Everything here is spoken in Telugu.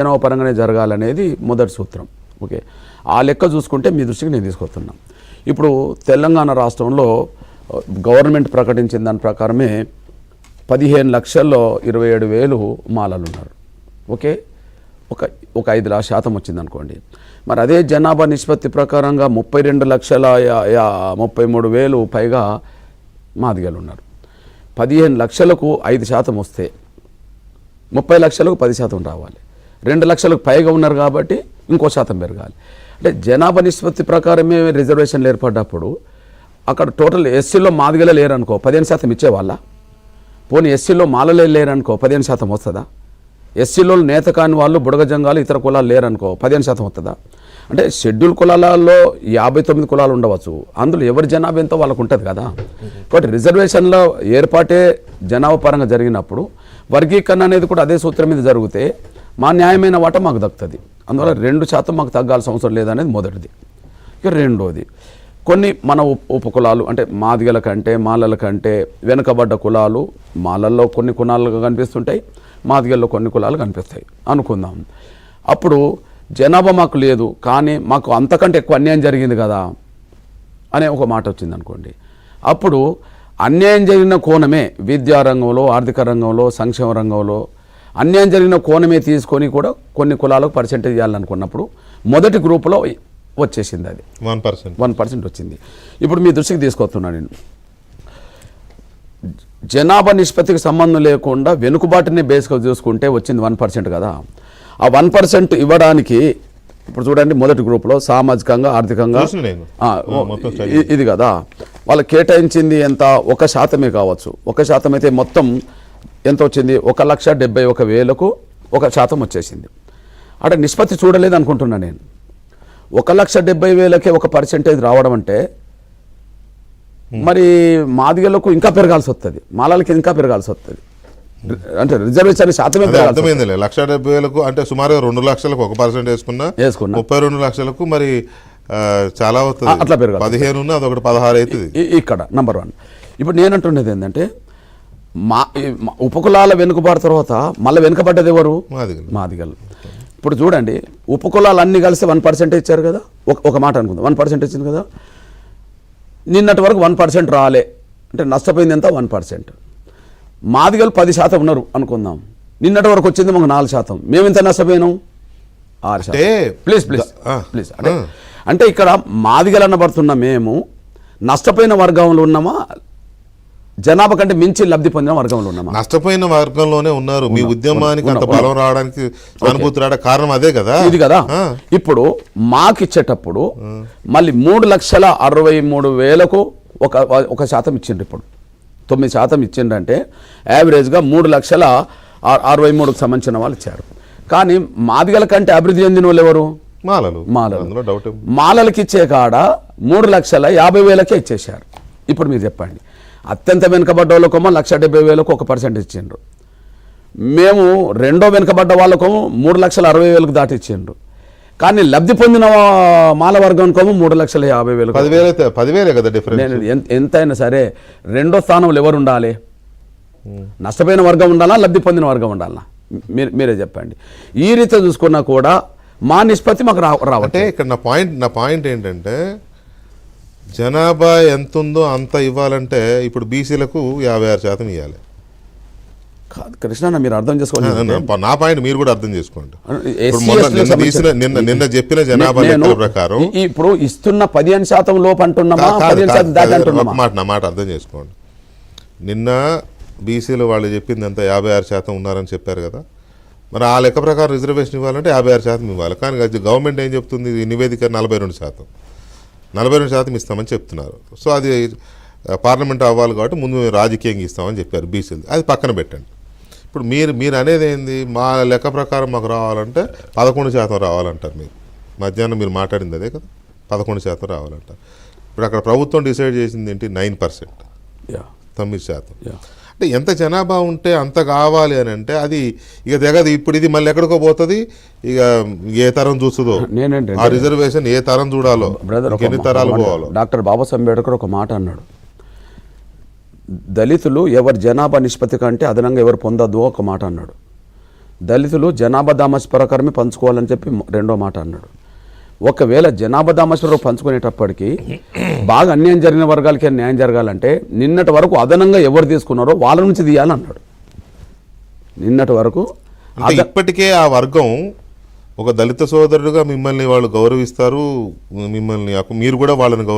జనాభా పరంగానే జరగాలనేది మొదటి సూత్రం. ఓకే, ఆ లెక్క చూసుకుంటే మీ దృష్టికి నేను తీసుకొస్తున్నా. ఇప్పుడు తెలంగాణ రాష్ట్రంలో గవర్నమెంట్ ప్రకటించిన దాని ప్రకారమే 15,27,000 మాలలు ఉన్నారు. ఓకే, ఒక 5% వచ్చింది అనుకోండి. మరి అదే జనాభా నిష్పత్తి ప్రకారంగా 32,33,000 పైగా మాదిగలు ఉన్నారు. 15 లక్షలకు 5% వస్తే 30 లక్షలకు 10% రావాలి. 2 లక్షలకు పైగా ఉన్నారు కాబట్టి ఇంకో శాతం పెరగాలి. అంటే జనాభా నిష్పత్తి ప్రకారమే రిజర్వేషన్లు ఏర్పడ్డప్పుడు అక్కడ టోటల్ ఎస్సీలో మాదిగలే లేరనుకో 15% ఇచ్చేవాళ్ళ. పోనీ ఎస్సీలో మాలలే లేరనుకో 15% వస్తుందా? ఎస్సీలో నేత కాని వాళ్ళు బుడగజంగాలు ఇతర కులాలు లేరనుకో 15% వస్తుందా? అంటే షెడ్యూల్ కులాలలో 59 కులాలు ఉండవచ్చు, అందులో ఎవరి జనాభా ఎంతో వాళ్ళకు ఉంటుంది కదా. కాబట్టి రిజర్వేషన్లో ఏర్పాటే జనాభా పరంగా జరిగినప్పుడు వర్గీకరణ అనేది కూడా అదే సూత్రం మీద జరిగితే మా న్యాయమైన వాటా మాకు దక్కుతుంది. అందువల్ల 2% మాకు తగ్గాల్సిన అవసరం లేదనేది మొదటిది. ఇక రెండోది, కొన్ని మన ఉపకులాలు అంటే మాదిగల కంటే మాలల కంటే వెనుకబడ్డ కులాలు, మాలల్లో కొన్ని కులాలు కనిపిస్తుంటాయి, మాదిగల్లో కొన్ని కులాలు కనిపిస్తాయి అనుకుందాం. అప్పుడు జనాభా మాకు లేదు కానీ మాకు అంతకంటే ఎక్కువ అన్యాయం జరిగింది కదా అనే ఒక మాట వచ్చింది అనుకోండి. అప్పుడు అన్యాయం జరిగిన కోణమే విద్యారంగంలో, ఆర్థిక రంగంలో, సంక్షేమ రంగంలో అన్యాయం జరిగిన కోణమే తీసుకొని కూడా కొన్ని కులాలకు పర్సెంటేజ్ ఇవ్వాలనుకున్నప్పుడు మొదటి గ్రూపులో వచ్చేసింది, అది 1% వచ్చింది. ఇప్పుడు మీ దృష్టికి తీసుకొస్తున్నాను నేను, జనాభా నిష్పత్తికి సంబంధం లేకుండా వెనుకబాటుని బేస్గా చూసుకుంటే వచ్చింది 1% కదా. ఆ 1% ఇవ్వడానికి ఇప్పుడు చూడండి మొదటి గ్రూప్లో సామాజికంగా ఆర్థికంగా ఇది కదా వాళ్ళు కేటాయించింది ఎంత, 1% కావచ్చు. 1% అయితే మొత్తం ఎంత వచ్చింది, 1,71,000కు 1% వచ్చేసింది. అంటే నిష్పత్తి చూడలేదు అనుకుంటున్నా నేను. 1,70,000కే 1% రావడం అంటే మరి మాదిగలకు ఇంకా పెరగాల్సి వస్తుంది, మాలలకి ఇంకా పెరగాల్సి వస్తుంది. అంటే రిజర్వేషన్ శాతమే అర్థమైంది. 1,70,000కు అంటే సుమారుగా 2 లక్షలకు 1% వేసుకున్నా 32 లక్షలకు మరి చాలా అవుతుంది. అట్లా పెరగాలి. 15 అదొకటి 16 అవుతుంది ఇక్కడ నంబర్ 1. ఇప్పుడు నేనంటున్నది ఏంటంటే ఉపకులాల వెనుకబాటు తర్వాత మళ్ళీ వెనుకబడ్డది ఎవరు? మాదిగలు. ఇప్పుడు చూడండి ఉపకులాలు అన్నీ కలిసి 1% ఇచ్చారు కదా. ఒక మాట అనుకుందాం 1% ఇచ్చింది కదా. నిన్నటి వరకు 1% రాలే అంటే నష్టపోయింది ఎంత? 1%. మాదిగలు 10% ఉన్నారు అనుకుందాం, నిన్నటి వరకు వచ్చింది మాకు 4%. మేము ఎంత నష్టపోయినాం? 6%. ప్లీజ్ అంటే ఇక్కడ మాదిగలు అనబడుతున్న మేము నష్టపోయిన వర్గంలో ఉన్నామా, జనాభా కంటే మించి లబ్ధి పొందిన వర్గంలో ఉన్నామా? నష్టపోయిన వర్గంలోనే ఉన్నారు. మీ ఉద్యమానికి అంత బలం రావడానికి అనుభూతి రావడానికి కారణం అదే కదా. ఇది కదా. ఇప్పుడు మాకు ఇచ్చేటప్పుడు మళ్ళీ 3,63,000కు 1% ఇచ్చిండ్రు. ఇప్పుడు 9% ఇచ్చిండ్రంటే యావరేజ్గా 3,63,000కు సంబంధించిన వాళ్ళు ఇచ్చారు. కానీ మాదిగల కంటే అభివృద్ధి చెందిన వాళ్ళు ఎవరు? మాలలకి ఇచ్చే కాడ 3,50,000కే ఇచ్చేశారు. ఇప్పుడు మీరు చెప్పండి, అత్యంత వెనుకబడ్డ వాళ్ళకేమో 1,70,000కు 1% ఇచ్చిండ్రు. మేము రెండో వెనుకబడ్డ వాళ్ళకేమో 3,60,000కు దాటి ఇచ్చిండ్రు. కానీ లబ్ధి పొందిన మాల వర్గానికేమో 3,50,000. 10,000 కదా డిఫరెన్స్. ఎంతైనా సరే రెండో స్థానంలో ఎవరు ఉండాలి? నష్టపోయిన వర్గం ఉండాలా, లబ్ధి పొందిన వర్గం ఉండాలా? మీరే చెప్పండి. ఈ రీతి చూసుకున్నా కూడా మా నిష్పత్తి మాకు రావట్టే. ఇక్కడ నా పాయింట్ ఏంటంటే జనాభా ఎంత ఉందో అంత ఇవ్వాలంటే ఇప్పుడు బీసీలకు 56% ఇవ్వాలి. కృష్ణ మీరు అర్థం చేసుకోండి, నా పాయింట్ మీరు కూడా అర్థం చేసుకోండి. నిన్న చెప్పిన జనాభా లెక్కల ప్రకారం ఇప్పుడు ఇస్తున్న 15% లోపు అంటున్నామా, నా మాట అర్థం చేసుకోండి. నిన్న బీసీలు వాళ్ళు చెప్పింది ఎంత 56% ఉన్నారని చెప్పారు కదా. మరి ఆ లెక్క ప్రకారం రిజర్వేషన్ ఇవ్వాలంటే 56% ఇవ్వాలి. కానీ గవర్నమెంట్ ఏం చెప్తుంది, నివేదిక 42% ఇస్తామని చెప్తున్నారు. సో అది పార్లమెంట్ అవ్వాలి కాబట్టి ముందు రాజకీయంగా ఇస్తామని చెప్పారు బీసీలు. అది పక్కన పెట్టండి. ఇప్పుడు మీరు అనేది ఏంది, మా లెక్క ప్రకారం మాకు రావాలంటే 11% రావాలంటారు. మీరు మధ్యాహ్నం మీరు మాట్లాడింది అదే కదా, 11% రావాలంటారు. ఇప్పుడు అక్కడ ప్రభుత్వం డిసైడ్ చేసింది ఏంటి, 9%, 9%. అంటే ఎంత జనాభా ఉంటే అంత కావాలి అని అంటే అది ఇక తెగదు. ఇప్పుడు ఇది మళ్ళీ ఎక్కడికో పోతుంది, ఇక ఏ తరం చూస్తుందో ఆ రిజర్వేషన్, ఏ తరం చూడాలో, ఎన్ని తరాలు పోవాలో. డాక్టర్ బాబాసాహెబ్ అంబేద్కర్ ఒక మాట అన్నాడు, దళితులు ఎవరి జనాభా నిష్పత్తి కంటే అదనంగా ఎవరు పొందద్దు ఒక మాట అన్నాడు. దళితులు జనాభా దామాష ప్రకారమే పంచుకోవాలని చెప్పి రెండో మాట అన్నాడు. ఒకవేళ జనాభా దామాష ప్రకారం పంచుకునేటప్పటికీ బాగా అన్యాయం జరిగిన వర్గాలకి న్యాయం జరగాలంటే నిన్నటి వరకు అదనంగా ఎవరు తీసుకున్నారో వాళ్ళ నుంచి తీయాలని అన్నాడు. నిన్నటి వరకు అంటే ఇప్పటికే ఆ వర్గం ఒక దళిత సోదరుడుగా మిమ్మల్ని వాళ్ళు గౌరవిస్తారు, మిమ్మల్ని మీరు కూడా వాళ్ళని